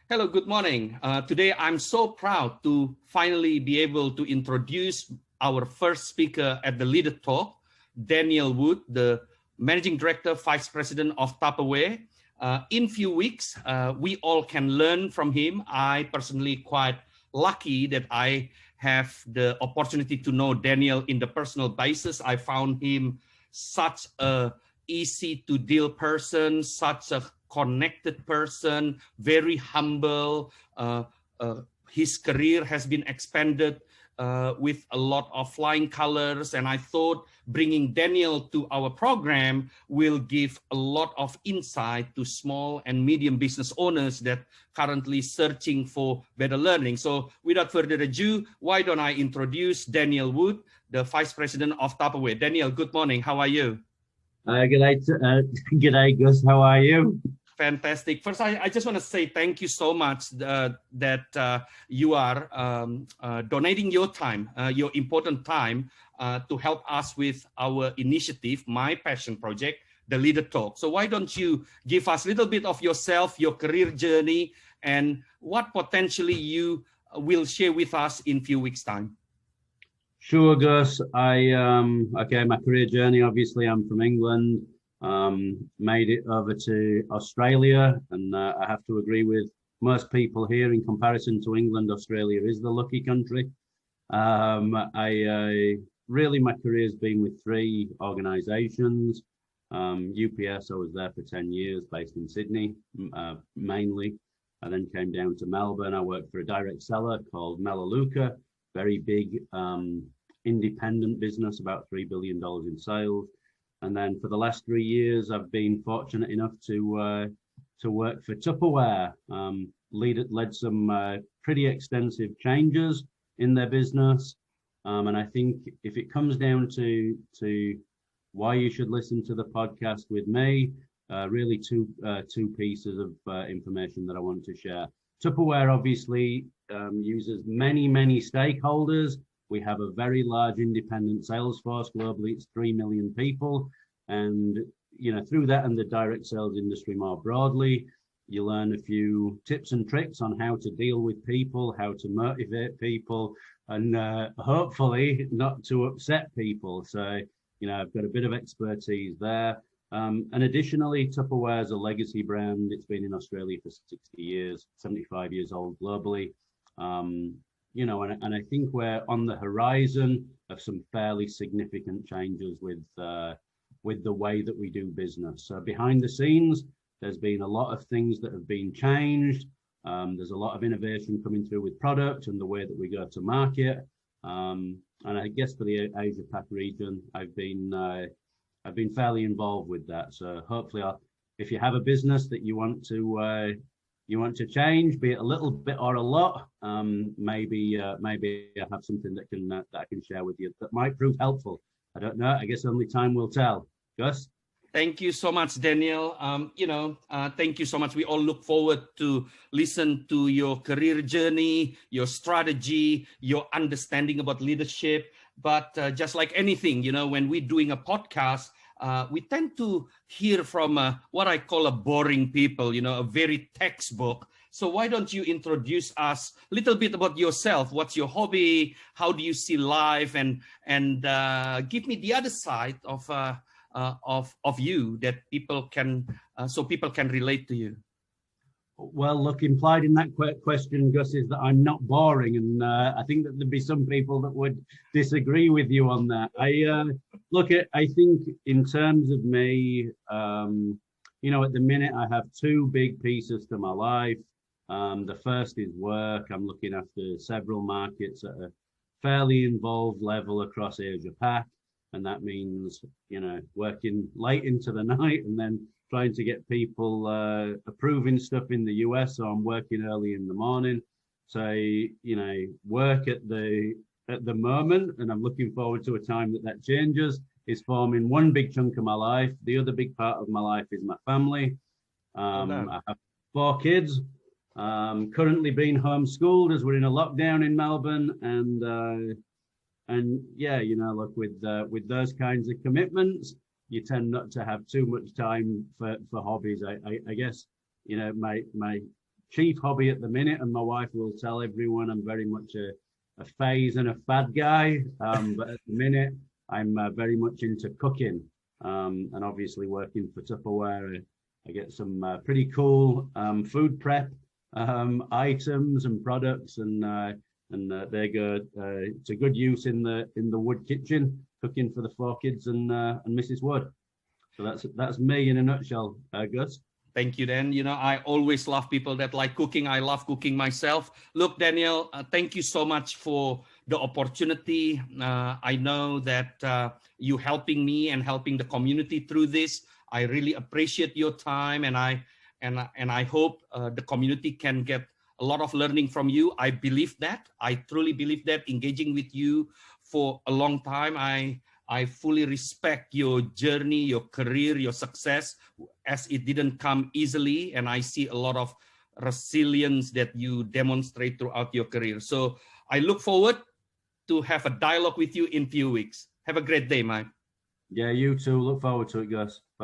Hello, good morning. Today, I'm so proud to finally be able to introduce our first speaker at the Leader Talk, Daniel Wood, the Managing Director, Vice President of Tupperware. In few weeks, we all can learn from him. I personally quite lucky that I have the opportunity to know Daniel in the personal basis. I found him such a easy to deal person, such a connected person, very humble. His career has been expanded with a lot of flying colors, and I thought bringing Daniel to our program will give a lot of insight to small and medium business owners that currently searching for better learning. So without further ado, why don't I introduce Daniel Wood, the Vice President of Tupperware. Daniel, good morning. How are you? G'day, Gus. How are you? Fantastic. First, I just want to say thank you so much that you are donating your time, your important time to help us with our initiative, My Passion Project, the Leader Talk. So why don't you give us a little bit of yourself, your career journey, and what potentially you will share with us in a few weeks' time? Sure, Gus. Okay, my career journey, obviously, I'm from England. Made it over to Australia, and I have to agree with most people here. In comparison to England, Australia is the lucky country. Really, my career has been with three organizations. UPS, I was there for 10 years, based in Sydney, mainly. I then came down to Melbourne. I worked for a direct seller called Melaleuca, very big independent business, about $3 billion in sales. And then for the last 3 years, I've been fortunate enough to work for Tupperware, led some pretty extensive changes in their business. And I think if it comes down to why you should listen to the podcast with me, really two pieces of information that I want to share. Tupperware obviously uses many stakeholders. We have a very large independent sales force globally. It's 3 million people. And, through that and the direct sales industry more broadly, you learn a few tips and tricks on how to deal with people, how to motivate people, and hopefully not to upset people. So, I've got a bit of expertise there. And additionally, Tupperware is a legacy brand. It's been in Australia for 60 years, 75 years old globally. And I think we're on the horizon of some fairly significant changes with the way that we do business. So behind the scenes, there's been a lot of things that have been changed. There's a lot of innovation coming through with product and the way that we go to market. And I guess for the Asia Pac region, I've been fairly involved with that. So hopefully, if you have a business that you want to change, be it a little bit or a lot, maybe I have something that I can share with you that might prove helpful. I don't know. I guess only time will tell. Gus? Thank you so much, Daniel. Thank you so much. We all look forward to listen to your career journey, your strategy, your understanding about leadership. But just like anything, when we're doing a podcast, we tend to hear from what I call a boring people, a very textbook. So why don't you introduce us a little bit about yourself? What's your hobby? How do you see life? And give me the other side of you that people can relate to you. Well, look, implied in that question, Gus, is that I'm not boring, and I think that there'd be some people that would disagree with you on that. I think in terms of me, at the minute I have two big pieces to my life. The first is work. I'm looking after several markets at a fairly involved level across Asia Pac, and that means working late into the night and then trying to get people approving stuff in the US. So I'm working early in the morning. So work at the moment, and I'm looking forward to a time that changes, is forming one big chunk of my life. The other big part of my life is my family. I have 4 kids. Currently being homeschooled as we're in a lockdown in Melbourne, and yeah, look, with those kinds of commitments, you tend not to have too much time for hobbies. I guess my chief hobby at the minute, and my wife will tell everyone I'm very much a phase and a fad guy. But at the minute, I'm very much into cooking, and obviously working for Tupperware. I get some pretty cool food prep items and products, and they're good to good use in the Wood kitchen, cooking for the 4 kids and Mrs. Wood. So that's me in a nutshell, Gus. Thank you, Dan. You know, I always love people that like cooking. I love cooking myself. Look, Daniel, thank you so much for the opportunity. I know that you helping me and helping the community through this. I really appreciate your time, and I hope the community can get a lot of learning from you. I believe that. I truly believe that. Engaging with you for a long time, I fully respect your journey, your career, your success, as it didn't come easily. And I see a lot of resilience that you demonstrate throughout your career. So I look forward to have a dialogue with you in a few weeks. Have a great day, Mike. Yeah, you too. Look forward to it, Gus. Bye-bye.